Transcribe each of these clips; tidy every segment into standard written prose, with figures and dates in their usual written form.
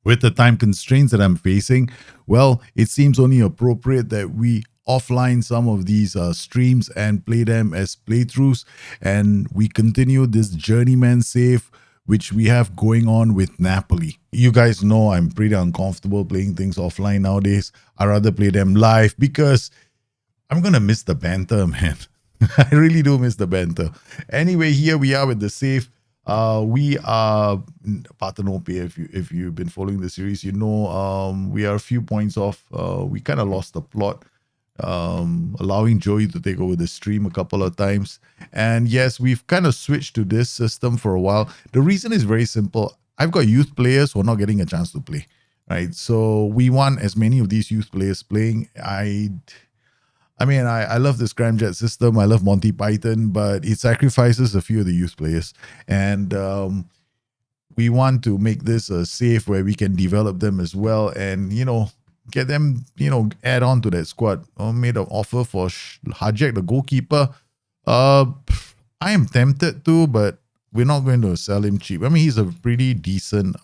With the time constraints that I'm facing, well, it seems only appropriate that we offline some of these streams and play them as playthroughs. And we continue this Journeyman save, which we have going on with Napoli. You guys know I'm pretty uncomfortable playing things offline nowadays. I rather play them live because I'm going to miss the banter, man. I really do miss the banter. Anyway, here we are with the save. We are Parthenope. If you've been following the series, you know we are a few points off. We kind of lost the plot, allowing Joey to take over the stream a couple of times. And yes, we've kind of switched to this system for a while. The reason is very simple. I've got youth players who are not getting a chance to play, right? So we want as many of these youth players playing. I love the scramjet system. I love Monty Python, but it sacrifices a few of the youth players. And we want to make this a safe where we can develop them as well and, get them, add on to that squad. Made an offer for Hajek, the goalkeeper. I am tempted to, but we're not going to sell him cheap. I mean, he's a pretty decent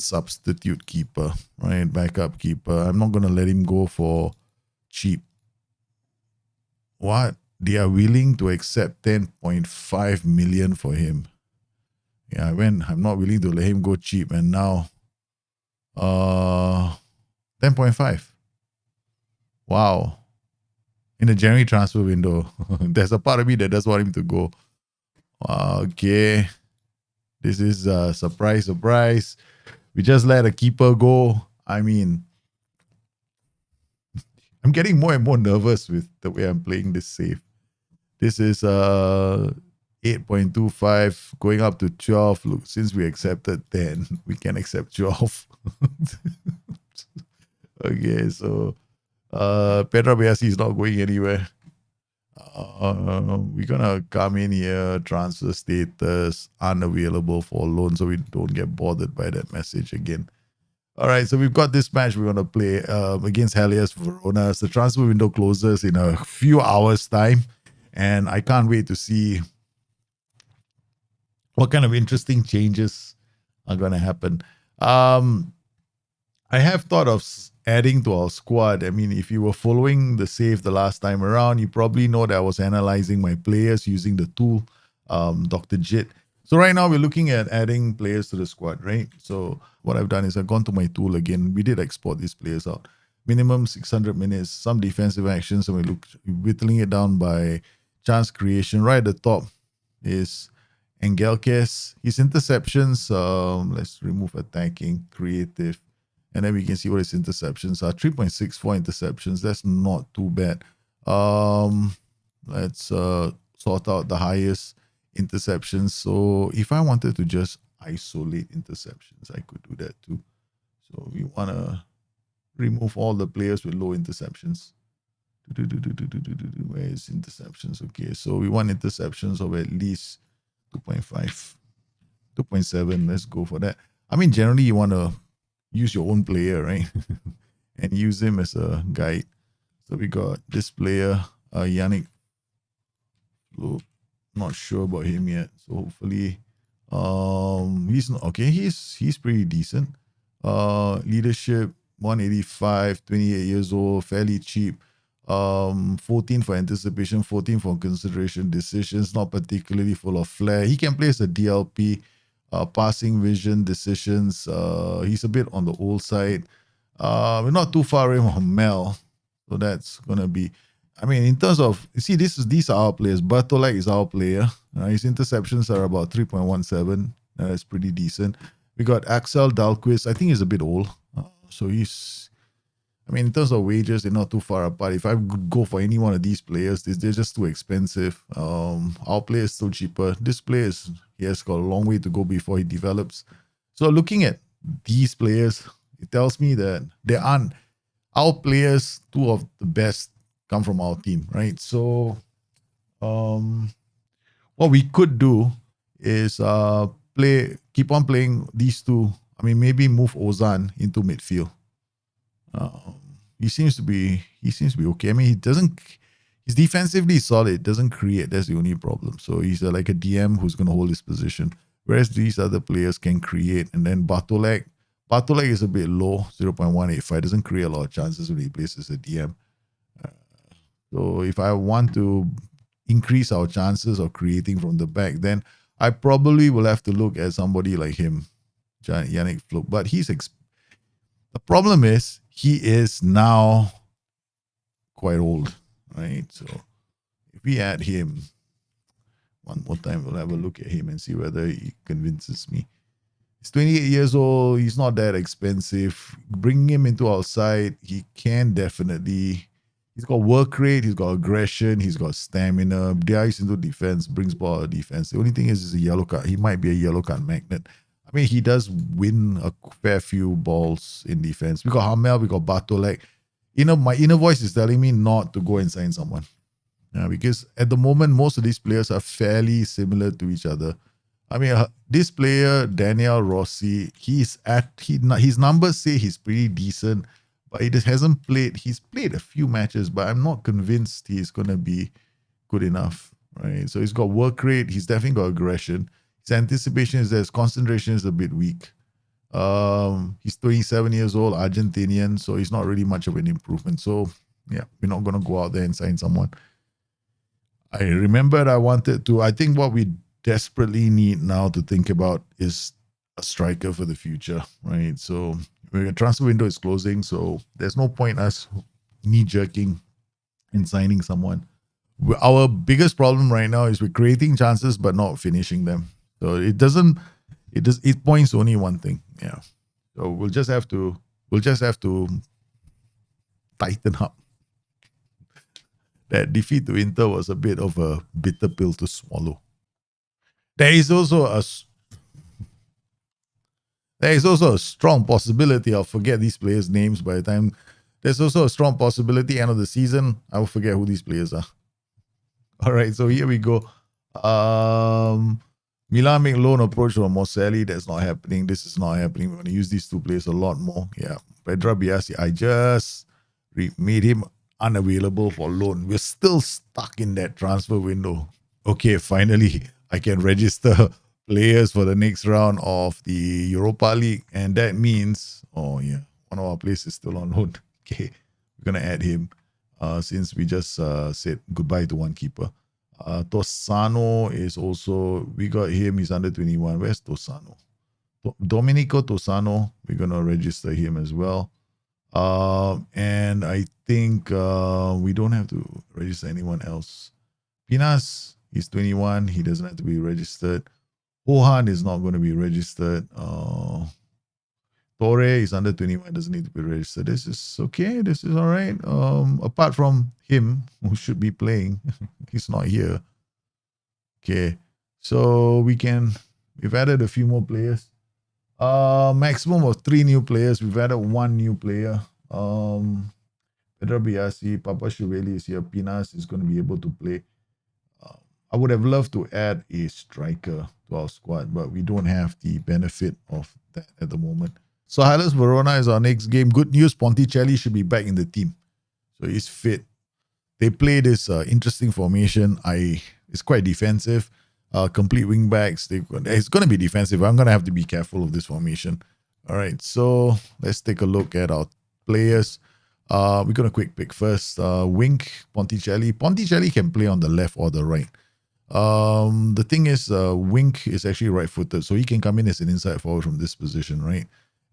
substitute keeper, right? Backup keeper. I'm not going to let him go for cheap. What? They are willing to accept 10.5 million for him. Yeah, I'm not willing to let him go cheap, and now 10.5. Wow. In the January transfer window. There's a part of me that does want him to go. Okay. This is a surprise. We just let a keeper go. I mean, I'm getting more and more nervous with the way I'm playing this save. This is 8.25 going up to 12. Look, since we accepted 10, we can accept 12. Okay, so Petra Biasi is not going anywhere. We're gonna come in here, transfer status unavailable for loan, so we don't get bothered by that message again. All right, so we've got this match we're going to play against Hellas Verona. So the transfer window closes in a few hours' time, and I can't wait to see what kind of interesting changes are going to happen. I have thought of adding to our squad. I mean, if you were following the save the last time around, you probably know that I was analyzing my players using the tool, Dr. Jit. So right now we're looking at adding players to the squad, right? So what I've done is I've gone to my tool again. We did export these players out. Minimum 600 minutes, some defensive actions, and we're whittling it down by chance creation. Right at the top is Engelkes. His interceptions, let's remove attacking, creative, and then we can see what his interceptions are. 3.64 interceptions. That's not too bad. Let's sort out the highest interceptions. So if I wanted to just isolate interceptions, I could do that too. So we want to remove all the players with low interceptions. Where is interceptions? Okay, so we want interceptions of at least 2.5, 2.7. Let's go for that. I mean, generally you want to use your own player, right? And use him as a guide. So we got this player, Yannick. Not sure about him yet. So hopefully, he's not okay. He's pretty decent. Leadership 185, 28 years old, fairly cheap. 14 for anticipation, 14 for consideration, decisions, not particularly full of flair. He can play as a DLP, passing vision, decisions. He's a bit on the old side. We're not too far away from Mel, so that's gonna be. I mean, in terms of, you see, these are our players. Bartolek is our player. His interceptions are about 3.17. That's pretty decent. We got Axel Dahlquist. I think he's a bit old. So he's, I mean, in terms of wages, they're not too far apart. If I could go for any one of these players, they're just too expensive. Our player is still cheaper. This player he has got a long way to go before he develops. So looking at these players, it tells me that there aren't, our players, two of the best come from our team, right? So what we could do is keep on playing these two. I mean, maybe move Ozan into midfield. He seems to be okay. I mean, he's defensively solid, doesn't create. That's the only problem. So he's like a DM who's going to hold his position. whereas these other players can create. And then Bartolek is a bit low, 0.185. Doesn't create a lot of chances when he plays as a DM. So if I want to increase our chances of creating from the back, then I probably will have to look at somebody like him, Yannick Flo. But the problem is he is now quite old, right? So if we add him one more time, we'll have a look at him and see whether he convinces me. He's 28 years old. He's not that expensive. Bringing him into our side, he can definitely. He's got work rate. He's got aggression. He's got stamina. Dives into defense, brings ball out of defense. The only thing is a yellow card. He might be a yellow card magnet. I mean, he does win a fair few balls in defense. We got Hamel. We got Bartolek. My inner voice is telling me not to go and sign someone. Because at the moment, most of these players are fairly similar to each other. I mean, this player, Daniel Rossi, his numbers say he's pretty decent, but he just hasn't played. He's played a few matches, but I'm not convinced he's going to be good enough, right? So he's got work rate. He's definitely got aggression. His anticipation is there. His concentration is a bit weak. He's 27 years old, Argentinian, so he's not really much of an improvement. So, yeah, we're not going to go out there and sign someone. I remembered I think what we desperately need now to think about is a striker for the future, right? So the transfer window is closing, so there's no point us knee-jerking and signing someone. Our biggest problem right now is we're creating chances but not finishing them. So it points only one thing. Yeah. So we'll just have to tighten up. That defeat to Inter was a bit of a bitter pill to swallow. There is also a strong possibility I'll forget these players' names by the time. There's also a strong possibility end of the season I will forget who these players are. All right, so here we go. Milan make loan approach from Moselli. That's not happening. This is not happening. We're going to use these two players a lot more. Yeah, Pedro Biasi, I just made him unavailable for loan. We're still stuck in that transfer window. Okay, finally, I can register players for the next round of the Europa League. And that means, one of our players is still on loan. Okay, we're going to add him since we just said goodbye to one keeper. Tosano is also, we got him, he's under 21. Where's Tosano? Domenico Tosano, we're going to register him as well. And I think we don't have to register anyone else. Pinas, he's 21. He doesn't have to be registered. Hohan is not going to be registered. Torre is under 21. Doesn't need to be registered. This is okay. This is all right. Apart from him, who should be playing, he's not here. Okay. So we've added a few more players. Maximum of 3 new players. We've added 1 new player. Pedro Biasi, Papa Shuveli is here. Pinas is going to be able to play. I would have loved to add a striker to our squad, but we don't have the benefit of that at the moment. So Hellas Verona is our next game. Good news, Ponticelli should be back in the team. So he's fit. They play this interesting formation. It's quite defensive. Complete wing backs. It's going to be defensive. I'm going to have to be careful of this formation. All right, so let's take a look at our players. We're going to quick pick first. Wink, Ponticelli. Ponticelli can play on the left or the right. The thing is, Wink is actually right-footed, so he can come in as an inside forward from this position, right?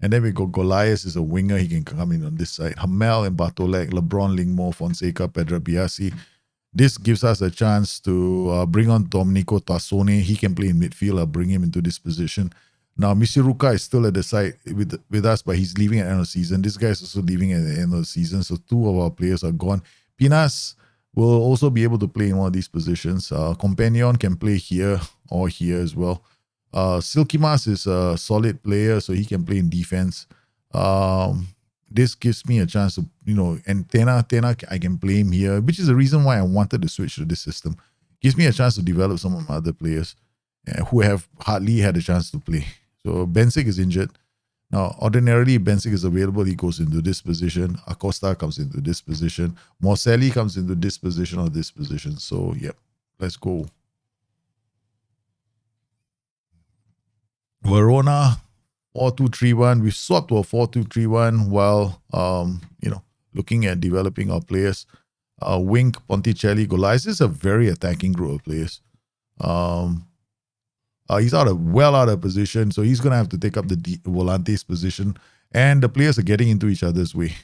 And then we got Goliath is a winger. He can come in on this side. Hamel and Bartolek, LeBron, Lingmo, Fonseca, Pedro Biasi. This gives us a chance to bring on Domenico Tassone. He can play in midfield. I'll bring him into this position. Now, Misiruka is still at the side with us, but he's leaving at the end of the season. This guy is also leaving at the end of the season, so 2 of our players are gone. Pinas will also be able to play in one of these positions. Companion can play here or here as well. Silkimas is a solid player, so he can play in defense. This gives me a chance to, and Tena, I can play him here, which is the reason why I wanted to switch to this system. Gives me a chance to develop some of my other players who have hardly had a chance to play. So Bensic is injured. Now, ordinarily, Bensic is available. He goes into this position. Acosta comes into this position. Moselli comes into this position or this position. So, yep, let's go. Verona 4-2-3-1. We swapped to a 4-2-3-1 while looking at developing our players. Wink, Ponticelli, Golais is a very attacking group of players. He's well out of position, so he's going to have to take up the Volante's position. And the players are getting into each other's way.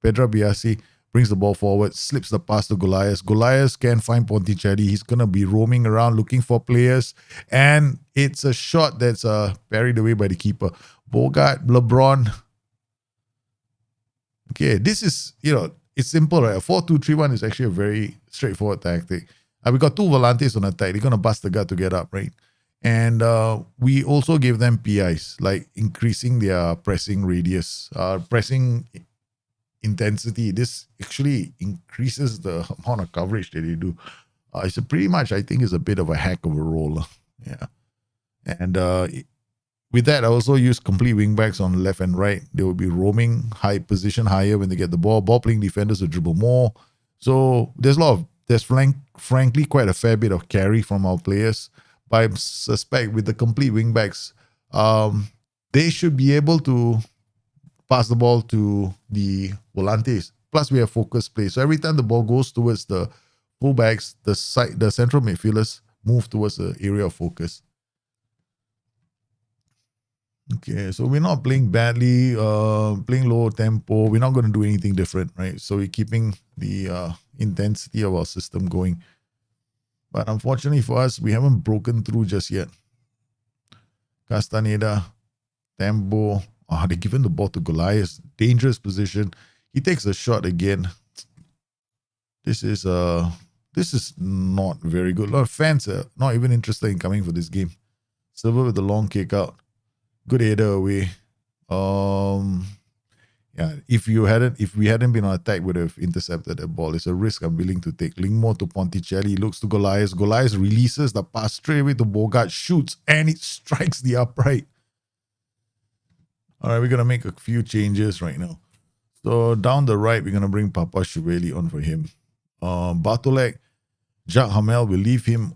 Pedro Biasi brings the ball forward, slips the pass to Goliath. Goliath can find Ponticelli. He's going to be roaming around looking for players. And it's a shot that's parried away by the keeper. Bogart, LeBron. Okay, this is, it's simple, right? A 4-2-3-1 is actually a very straightforward tactic. We got two Volantes on attack. They're going to bust the gut to get up, right? And we also gave them PIs, like increasing their pressing radius, pressing intensity. This actually increases the amount of coverage that they do. It's pretty much, I think, is a bit of a hack of a role. Yeah. And with that, I also use complete wingbacks on left and right. They will be roaming high position higher when they get the ball. Ball playing defenders will dribble more. So there's frankly quite a fair bit of carry from our players. But I suspect with the complete wingbacks, they should be able to pass the ball to the Volantes. Plus, we have focus play. So every time the ball goes towards the fullbacks, the central midfielders move towards the area of focus. Okay, so we're not playing badly, playing low tempo. We're not going to do anything different, right? So we're keeping the intensity of our system going. But unfortunately for us, we haven't broken through just yet. Castaneda, Tembo. They're giving the ball to Goliath. Dangerous position. He takes a shot again. This is not very good. A lot of fans are not even interested in coming for this game. Silver with the long kick out. Good header away. If we hadn't been on attack, would have intercepted that ball. It's a risk I'm willing to take. Lingmore to Ponticelli, looks to Goliath. Goliath releases the pass straight away to Bogart, shoots, and it strikes the upright. All right, we're going to make a few changes right now. So down the right, we're going to bring Papa Shiveli on for him. Bartolek, Jacques Hamel, we'll leave him.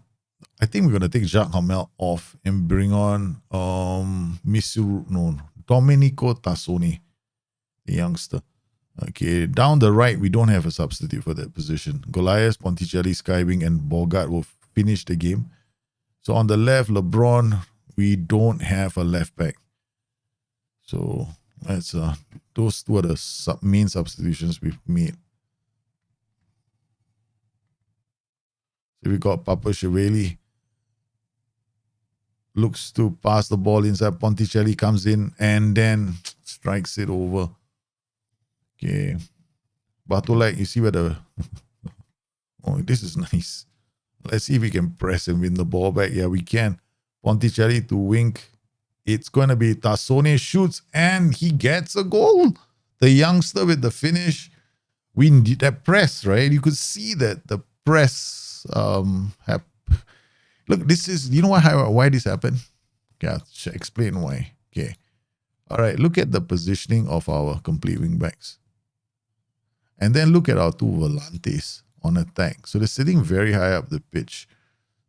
I think we're going to take Jacques Hamel off and bring on Domenico Tassoni, the youngster. Okay, down the right, we don't have a substitute for that position. Goliath, Ponticelli, Skywing, and Bogart will finish the game. So on the left, LeBron, we don't have a left back. So that's those two are the main substitutions we've made. So we got Papa Shiveli. Looks to pass the ball inside. Ponticelli comes in and then strikes it over. Okay. Bartolek, you see where the... oh, this is nice. Let's see if we can press and win the ball back. Yeah, we can. Ponticelli to Wink. It's going to be Tassone shoots and he gets a goal. The youngster with the finish. We need that press, right? You could see that the press Look, this is, you know why this happened? Yeah, I'll explain why. Okay. All right, look at the positioning of our complete wingbacks. And then look at our two volantes on attack. So they're sitting very high up the pitch.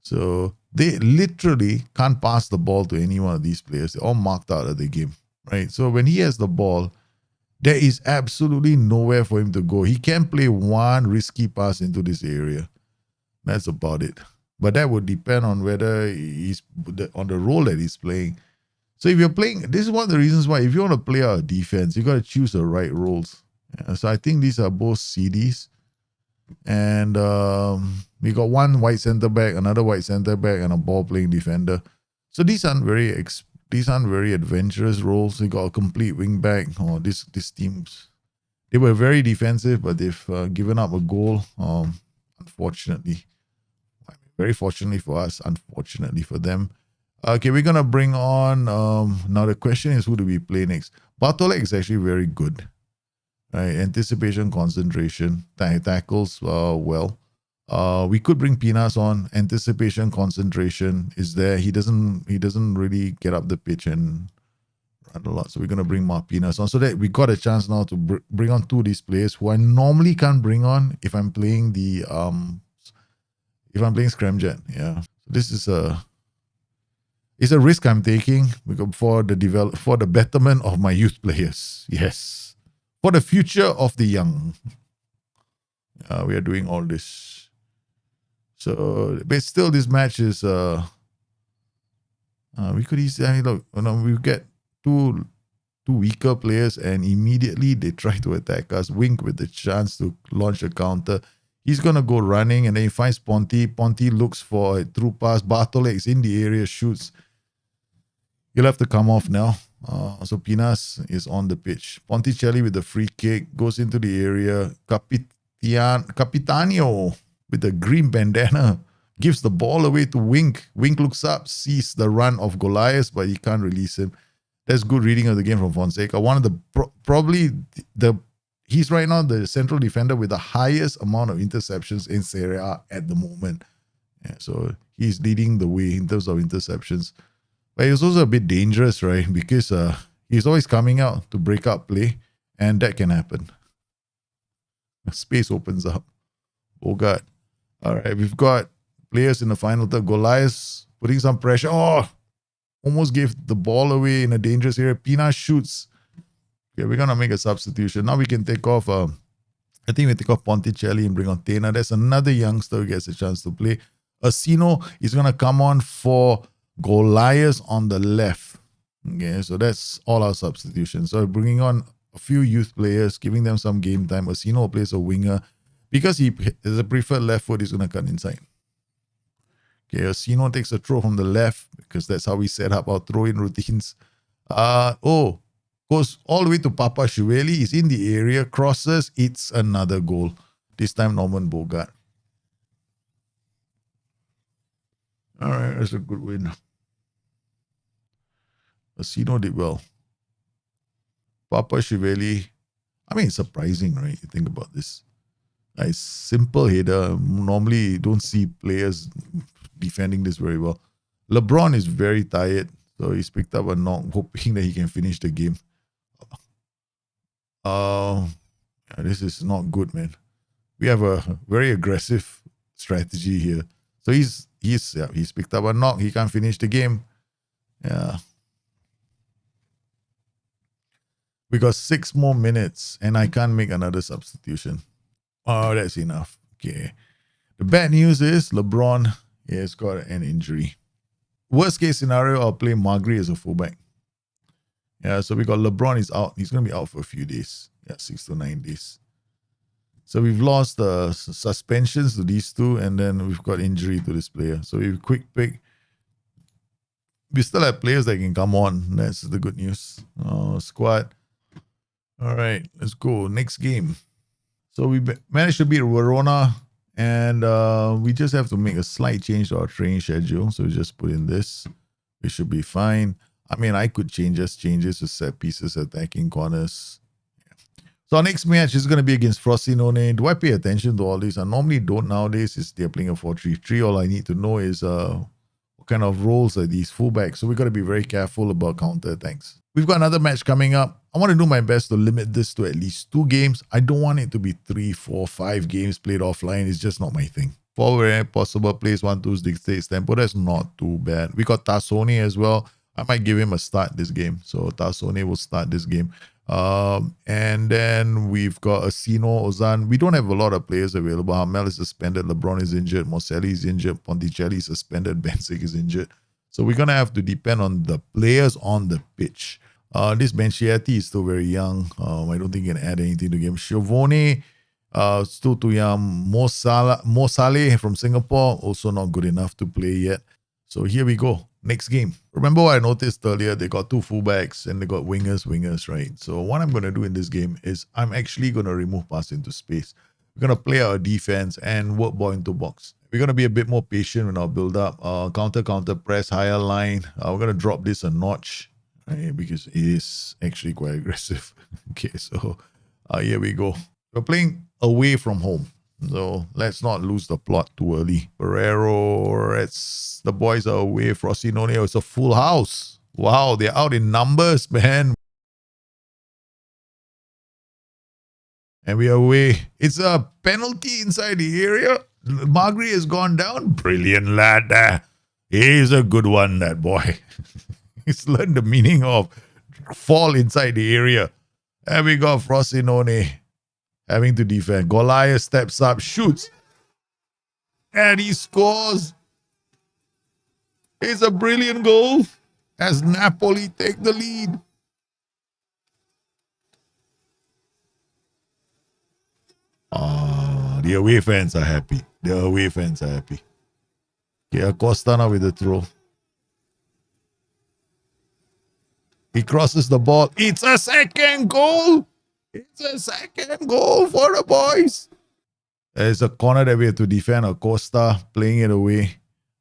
So they literally can't pass the ball to any one of these players. They're all marked out of the game, right? So when he has the ball, there is absolutely nowhere for him to go. He can play one risky pass into this area. That's about it. But that would depend on whether he's on the role that he's playing. So if you're playing, this is one of the reasons why if you want to play our defense, you got to choose the right roles. Yeah, so I think these are both CDs. And we got one white center back, another white center back, and a ball playing defender. So these aren't very adventurous roles. We got a complete wing back. Oh, this teams, they were very defensive, but they've given up a goal. Unfortunately, very fortunately for us, unfortunately for them. Okay, we're gonna bring on. Now the question is, who do we play next? Bartolek is actually very good. Right, anticipation, concentration, tackles well. We could bring Pinas on. Anticipation, concentration is there. He doesn't really get up the pitch and run a lot. So we're gonna bring Pinas on, so that we got a chance now to bring on two of these players who I normally can't bring on if I'm playing scramjet. Yeah, so this is It's a risk I'm taking for the betterment of my youth players. Yes, for the future of the young. We are doing all this. So, but still, this match is we could easily look. We get two weaker players, and immediately they try to attack us. Wink with the chance to launch a counter. He's gonna go running, and then he finds Ponti. Ponti looks for a through pass. Bartolek's in the area, shoots. He'll have to come off now. So Pinas is on the pitch. Ponticelli with the free kick goes into the area. Capitanio with the green bandana gives the ball away to Wink. Wink looks up, sees the run of Goliath, but he can't release him. That's good reading of the game from Fonseca. One of the he's right now the central defender with the highest amount of interceptions in Serie A at the moment. Yeah, so he's leading the way in terms of interceptions. But he's also a bit dangerous, right? Because he's always coming out to break up play, and that can happen. Space opens up. Bogart. All right, we've got players in the final third. Goliath putting some pressure. Oh, almost gave the ball away in a dangerous area. Pina shoots. Okay, we're going to make a substitution. Now we can take off, I think we take off Ponticelli and bring on Tena. There's another youngster who gets a chance to play. Asino is going to come on for Goliath on the left. Okay, so that's all our substitutions. So bringing on a few youth players, giving them some game time. Asino plays a winger. Because he is a preferred left foot, he's going to cut inside. Okay, Asino takes a throw from the left because that's how we set up our throw-in routines. Goes all the way to Papa Shuveli. He's in the area, crosses. It's another goal. This time Norman Bogart. All right, that's a good win. Asino did well. Papa Shuveli. I mean, it's surprising, right? You think about this. A simple header. Normally, you don't see players defending this very well. LeBron is very tired, so he's picked up a knock, hoping that he can finish the game. This is not good, man. We have a very aggressive strategy here. So he's picked up a knock. He can't finish the game. Yeah. We got 6 more minutes, and I can't make another substitution. Oh, that's enough. Okay. The bad news is LeBron has got an injury. Worst case scenario, I'll play Magri as a fullback. Yeah, so we got LeBron is out. He's going to be out for a few days. Yeah, 6 to 9 days. So we've lost the suspensions to these two, and then we've got injury to this player. So we quick pick. We still have players that can come on. That's the good news. Squad. All right, let's go. Next game. So we managed to beat Verona, and we just have to make a slight change to our training schedule. So we just put in this. We should be fine. I mean, I could changes to set pieces, attacking corners. Yeah. So our next match is going to be against Frosinone. Do I pay attention to all this? I normally don't nowadays. They're playing a 4-3-3. All I need to know is what kind of roles are these fullbacks. So we've got to be very careful about counter-attacks. We've got another match coming up. I want to do my best to limit this to at least 2 games. I don't want it to be 3, 4, 5 games played offline. It's just not my thing. Forward possible plays 1-2 dictates tempo. That's not too bad. We got Tassoni as well. I might give him a start this game. So Tassoni will start this game. And then we've got Asino, Ozan. We don't have a lot of players available. Hamel is suspended. LeBron is injured. Moselli is injured. Ponticelli is suspended. Bensic is injured. So we're going to have to depend on the players on the pitch. This Benchietti is still very young. I don't think he can add anything to the game. Schiavone, still too young. Mo Saleh from Singapore, also not good enough to play yet. So here we go. Next game. Remember what I noticed earlier? They got 2 fullbacks and they got wingers, right? So what I'm going to do in this game is I'm actually going to remove pass into space. We're going to play our defense and work ball into box. We're going to be a bit more patient in our build-up. Counter, press, higher line. We're going to drop this a notch. Right, because it is actually quite aggressive. Okay, so here we go. We're playing away from home. So let's not lose the plot too early. Ferrero, the boys are away. Frosinone, it's a full house. Wow, they're out in numbers, man. And we are away. It's a penalty inside the area. Magri has gone down. Brilliant, lad. He's a good one, that boy. He's learned the meaning of fall inside the area. And we got Frosinone having to defend. Goliath steps up, shoots, and he scores. It's a brilliant goal as Napoli take the lead. The away fans are happy. The away fans are happy. Okay, Acosta now with the throw. He crosses the ball. It's a second goal. It's a second goal for the boys. There's a corner that we have to defend. Acosta playing it away.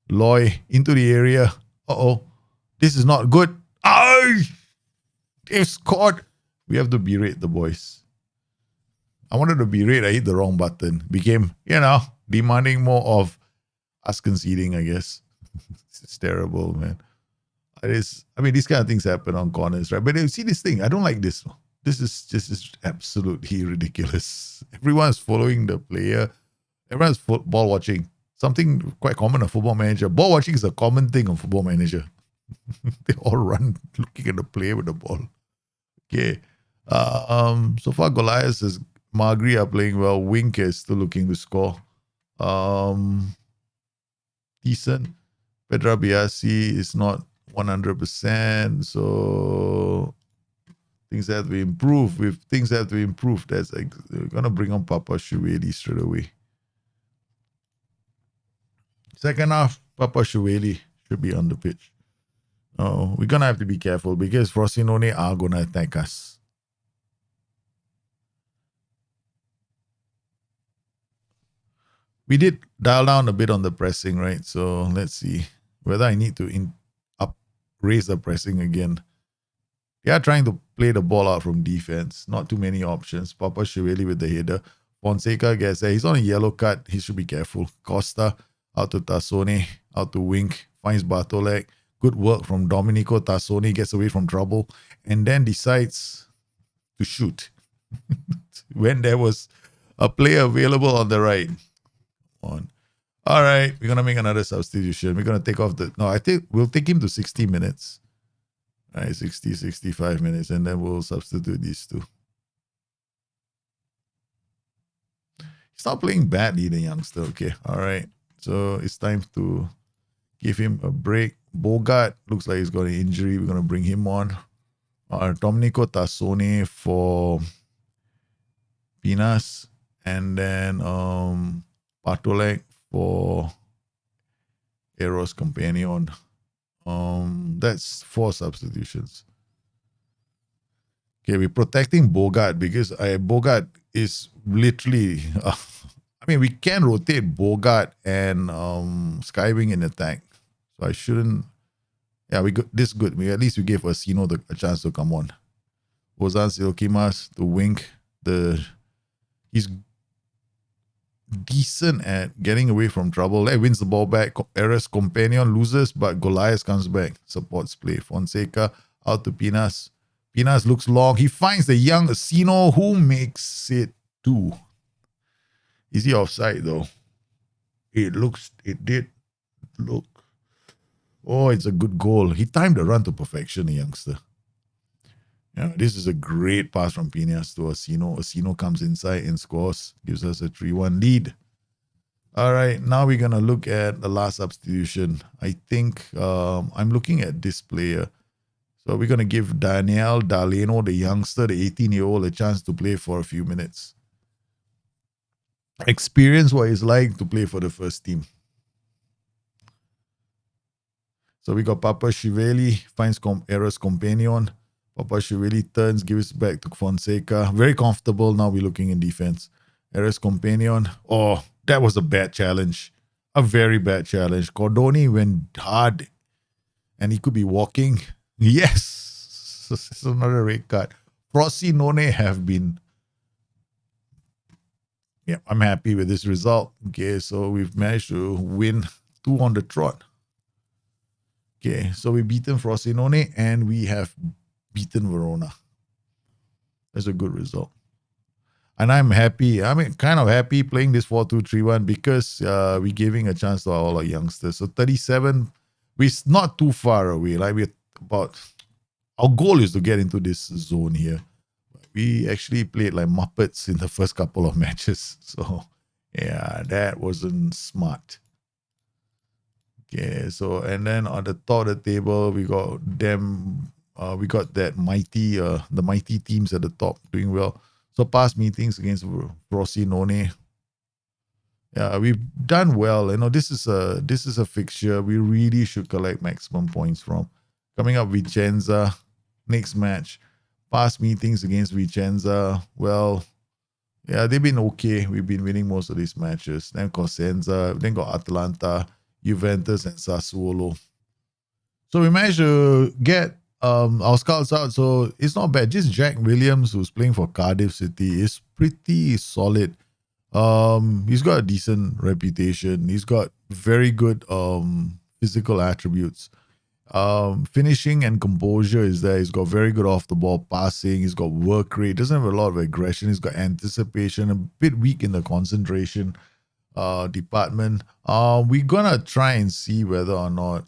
Loy into the area. Uh-oh. This is not good. Ay! They've scored. We have to berate the boys. I wanted to berate. I hit the wrong button. Became, demanding more of us conceding, I guess. It's terrible, man. These kind of things happen on corners, right? But you see this thing. I don't like this. This is absolutely ridiculous. Everyone's following the player. Everyone's ball watching. Something quite common on Football Manager. Ball watching is a common thing on Football Manager. They all run looking at the player with the ball. Okay. So far Goliath is Magri are playing well. Wink is still looking to score. Decent. Pedra Biasi is not 100%. So things have to improve. If things have to improve, that's like we're gonna bring on Papa Shueli straight away. Second half, Papa Shueli should be on the pitch. Oh, we're gonna have to be careful because Frosinone are gonna attack us. We did dial down a bit on the pressing, right? So let's see whether I need to raise the pressing again. They are trying to play the ball out from defense. Not too many options. Papa Shueli with the header. Fonseca gets there. He's on a yellow card. He should be careful. Costa out to Tassone, out to Wink, finds Bartolek. Good work from Domenico. Tassone gets away from trouble and then decides to shoot when there was a player available on the right. All right, we're going to make another substitution. We're going to take off I think we'll take him to 60 minutes. All right, 60, 65 minutes, and then we'll substitute these two. He's not playing badly, the youngster. Okay, all right. So it's time to give him a break. Bogart looks like he's got an injury. We're going to bring him on. Domenico Tassone for Pinas. And then Bartolek for Eros Companion. That's 4 substitutions. Okay, we're protecting Bogart because Bogart is literally... we can rotate Bogart and Skywing in attack. So I shouldn't... Yeah, we got this good. At least we gave Asino a chance to come on. Ozan Silkimas, the Wink, he's decent at getting away from trouble. Wins the ball back. Eres Companion loses, but Goliath comes back. Supports play. Fonseca out to Pinas. Pinas looks long. He finds the young Asino who makes it 2. Is he offside though? It did look. Oh, it's a good goal. He timed the run to perfection, the youngster. Yeah, this is a great pass from Pinas to Asino. Asino comes inside and scores. Gives us a 3-1 lead. All right, now we're going to look at the last substitution. I think I'm looking at this player. So we're going to give Daniel Daleno, the youngster, the 18-year-old, a chance to play for a few minutes. Experience what it's like to play for the first team. So we got Papa Shiveli, finds Eros Companion. Papa Shiveli turns, gives back to Fonseca. Very comfortable. Now we're looking in defense. Eros Companion. Oh, that was a bad challenge. A very bad challenge. Cordoni went hard and he could be walking. Yes. It's another red card. Frosinone have been... Yeah, I'm happy with this result. Okay, so we've managed to win 2 on the trot. Okay, so we've beaten Frosinone and we have beaten Verona. That's a good result. And I'm happy. Kind of happy playing this 4-2-3-1 because we're giving a chance to all our youngsters. So 37 we're not too far away. Like we're about, our goal is to get into this zone here. We actually played like Muppets in the first couple of matches. So yeah, that wasn't smart. Okay, so and then on the top of the table, we got them. We got that mighty, the mighty teams at the top doing well. So past meetings against Frosinone, yeah, we've done well. You know, this is a fixture we really should collect maximum points from. Coming up, Vicenza, next match. Past meetings against Vicenza, well, yeah, they've been okay. We've been winning most of these matches. Then Cosenza, then got Atalanta, Juventus, and Sassuolo. So we managed to get our scouts out. So it's not bad. Just Jack Williams, who's playing for Cardiff City, is pretty solid. He's got a decent reputation. He's got very good physical attributes. Finishing and composure is there. He's got very good off the ball passing. He's got work rate. Doesn't have a lot of aggression. He's got anticipation. A bit weak in the concentration department. We're gonna try and see whether or not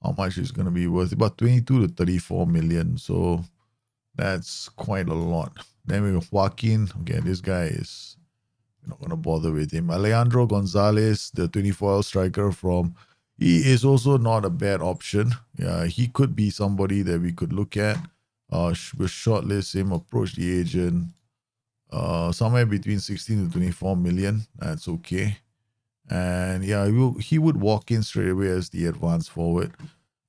how much it's gonna be worth. About 22 to 34 million. So that's quite a lot. Then we have Joaquin. Okay, this guy is, we're not gonna bother with him. Alejandro Gonzalez, the 24 striker from, he is also not a bad option. Yeah, he could be somebody that we could look at. We'll shortlist him, approach the agent. Somewhere between 16 to 24 million. That's okay. And yeah, he would walk in straight away as the advanced forward.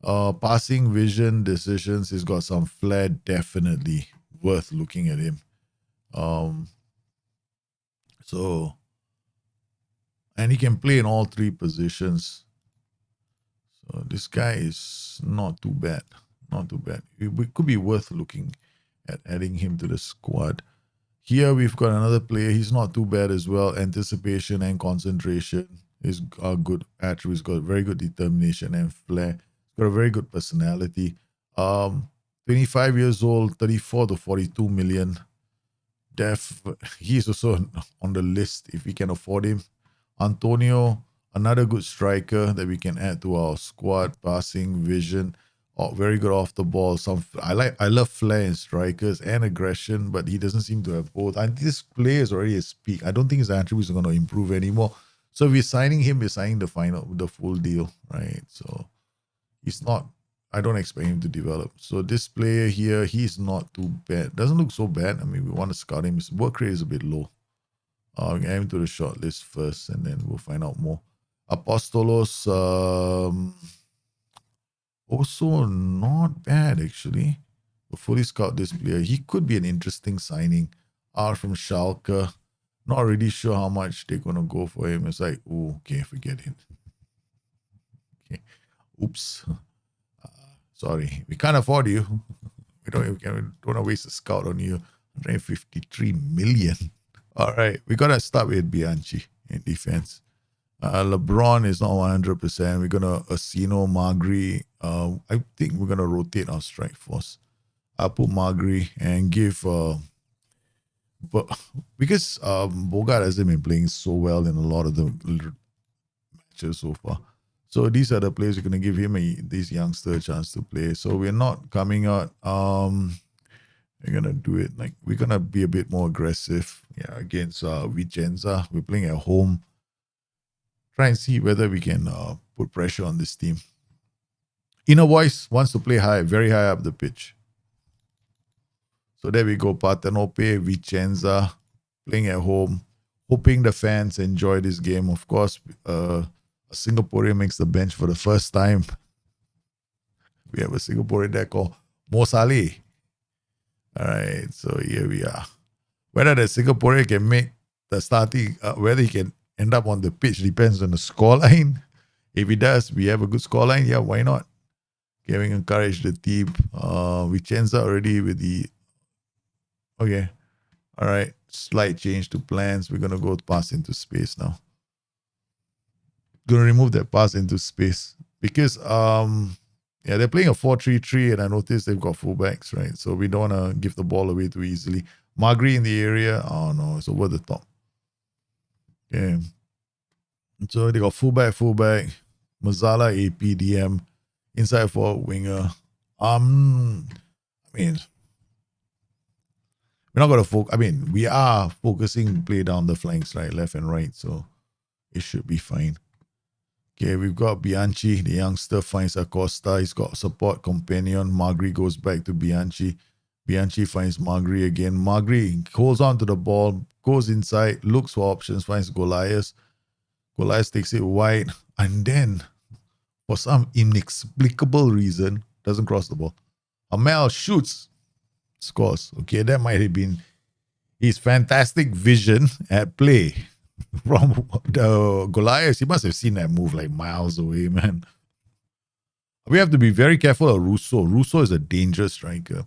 Passing vision decisions, he's got some flair, definitely worth looking at him. So, and he can play in all three positions. So this guy is not too bad. Not too bad. It could be worth looking at adding him to the squad. Here we've got another player. He's not too bad as well. Anticipation and concentration is good attributes. Got very good determination and flair. Got a very good personality. 25 years old, 34 to 42 million. He's also on the list if we can afford him. Antonio, another good striker that we can add to our squad. Passing, vision, very good off the ball. I love flair in strikers and aggression, but he doesn't seem to have both. And this player is already his peak. I don't think his attributes are going to improve anymore. So if we're signing him, we're signing the full deal, right? So he's not. I don't expect him to develop. So this player here, he's not too bad. Doesn't look so bad. I mean, we want to scout him. His work rate is a bit low. We can add him to the short list first, and then we'll find out more. Apostolos, also not bad actually. We'll fully scout this player. He could be an interesting signing. Out from Schalke. Not really sure how much they're gonna go for him. It's like, oh, okay, forget it. Okay, oops. Sorry, we can't afford you. We don't want to waste a scout on you. 153 million. All right, we gotta start with Bianchi in defense. LeBron is not 100%. We're gonna Asino, Magri. I think we're gonna rotate our strike force. I'll put Magri and give but because Bogart hasn't been playing so well in a lot of the matches so far. So these are the players we're gonna give him this youngster a chance to play. So we're not coming out. We're gonna do it like we're gonna be a bit more aggressive. Yeah, against Vicenza. We're playing at home. Try and see whether we can put pressure on this team. Inner Voice wants to play high, very high up the pitch. So there we go. Partenope, Vicenza, playing at home, hoping the fans enjoy this game. Of course, a Singaporean makes the bench for the first time. We have a Singaporean there called Mo Saleh. All right, so here we are. Whether the Singaporean can make the starting, whether he can end up on the pitch depends on the scoreline. If he does, we have a good scoreline. Yeah, why not? Giving encourage the team. Vicenza already with the. Okay, all right. Slight change to plans. We're gonna go pass into space now. Gonna remove that pass into space because they're playing a 4-3-3 and I noticed they've got fullbacks, right? So we don't wanna give the ball away too easily. Magri in the area. Oh no, it's over the top. Okay. So they got fullback, Mazzala, AP, DM, inside forward, winger. I mean, we're not gonna focus. I mean, we are focusing play down the flanks, right, left and right. So it should be fine. Okay, we've got Bianchi, the youngster finds Acosta. He's got support companion. Magri goes back to Bianchi. Bianchi finds Magri again. Magri holds on to the ball, goes inside, looks for options, finds Goliath. Goliath takes it wide, and then, for some inexplicable reason, doesn't cross the ball. Amel shoots, scores. Okay, that might have been his fantastic vision at play from the Goliath. He must have seen that move like miles away, man. We have to be very careful of Russo. Russo is a dangerous striker.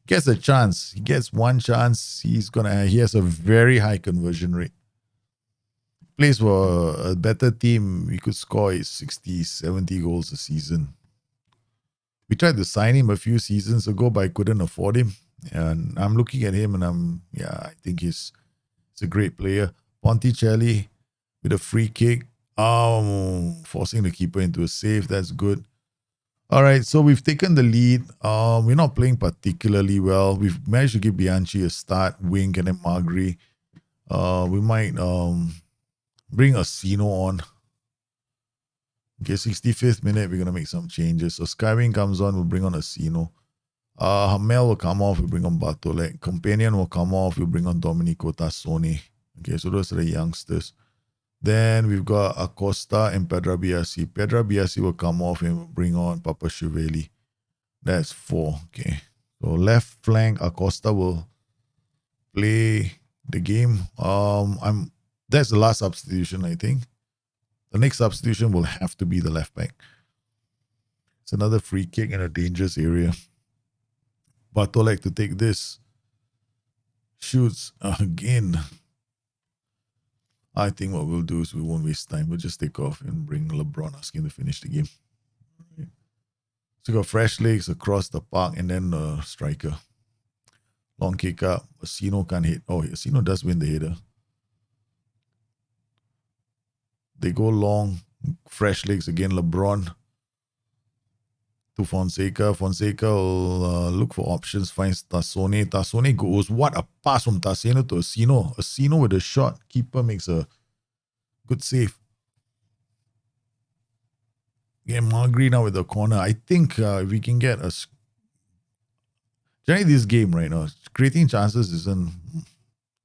Gets a chance. He gets one chance. He has a very high conversion rate. Plays for a better team. He could score 60, 70 goals a season. We tried to sign him a few seasons ago, but I couldn't afford him. And I'm looking at him and I think he's a great player. Ponticelli with a free kick, forcing the keeper into a save. That's good. All right, so we've taken the lead. We're not playing particularly well. We've managed to give Bianchi a start, Wink, and then Magri. We might bring Asino on. Okay, 65th minute, we're going to make some changes. So Skywing comes on, we'll bring on Asino. Hamel will come off, we'll bring on Bartolek. Companion will come off, we'll bring on Domenico Tassoni. Okay, so those are the youngsters. Then we've got Acosta and Pedra Biasi. Pedra Biasi will come off and we'll bring on Papa Chiveli. That's 4. Okay. So left flank, Acosta will play the game. That's the last substitution, I think. The next substitution will have to be the left back. It's another free kick in a dangerous area. Bartolek to take this. Shoots again. I think what we'll do is we won't waste time. We'll just take off and bring LeBron, asking to finish the game. So we got fresh legs across the park and then a striker. Long kick up. Asino can't hit. Oh, Asino does win the header. They go long. Fresh legs again. LeBron to Fonseca. Fonseca will look for options. Finds Tassone. Tassone goes. What a pass from Tassone to Asino. Asino with a shot. Keeper makes a good save. Again, Magri now with the corner. I think if we can get a... Generally, this game right now, creating chances isn't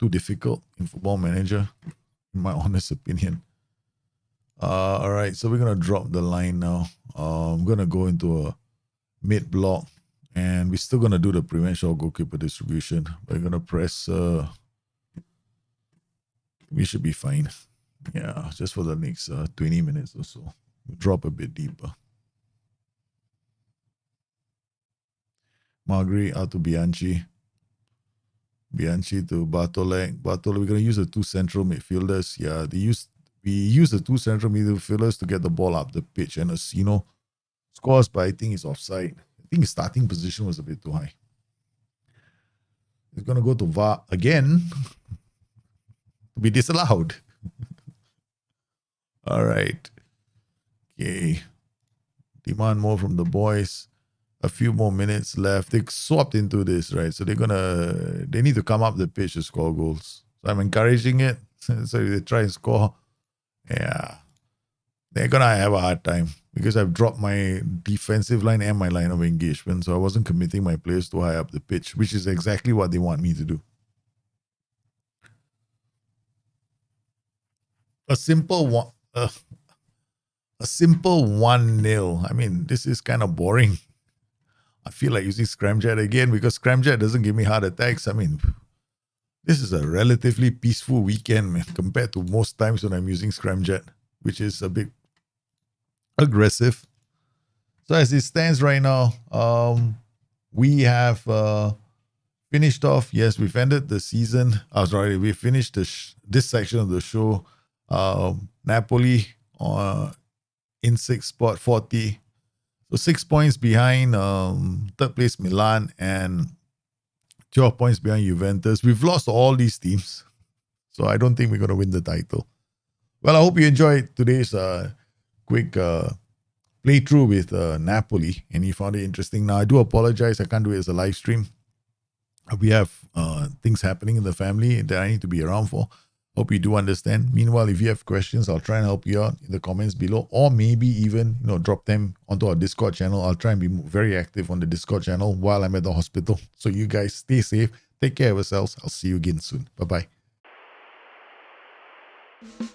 too difficult in Football Manager, in my honest opinion. All right, so we're going to drop the line now. I'm going to go into a mid block and we're still going to do the prevent shot goalkeeper distribution. We're going to press, we should be fine. Yeah, just for the next 20 minutes or so. We'll drop a bit deeper. Magri out to Bianchi. Bianchi to Bartolek. Bartolek, we're going to use the 2 central midfielders. Yeah, we use the 2 central midfielders to get the ball up the pitch. And Asino scores, but I think he's offside. I think his starting position was a bit too high. He's going to go to VAR again to be disallowed. All right. Okay. Demand more from the boys. A few more minutes left. They swapped into this, right? So they need to come up the pitch to score goals. So I'm encouraging it. So if they try and score, yeah, they're going to have a hard time because I've dropped my defensive line and my line of engagement. So I wasn't committing my players too high up the pitch, which is exactly what they want me to do. A simple 1-0. I mean, this is kind of boring. I feel like using Scramjet again because Scramjet doesn't give me heart attacks. I mean, this is a relatively peaceful weekend, man, compared to most times when I'm using Scramjet, which is a bit aggressive. So as it stands right now, we have finished off. Yes, we've ended the season. We finished this section of the show. Napoli in 6th spot, 40. So 6 points behind 3rd place Milan and 12 points behind Juventus. We've lost all these teams. So I don't think we're going to win the title. Well, I hope you enjoyed today's quick playthrough with Napoli and you found it interesting. Now, I do apologize. I can't do it as a live stream. We have things happening in the family that I need to be around for. Hope you do understand. Meanwhile, if you have questions, I'll try and help you out in the comments below, or maybe even drop them onto our Discord channel. I'll try and be very active on the Discord channel while I'm at the hospital. So you guys stay safe, take care of yourselves. I'll see you again soon. Bye bye.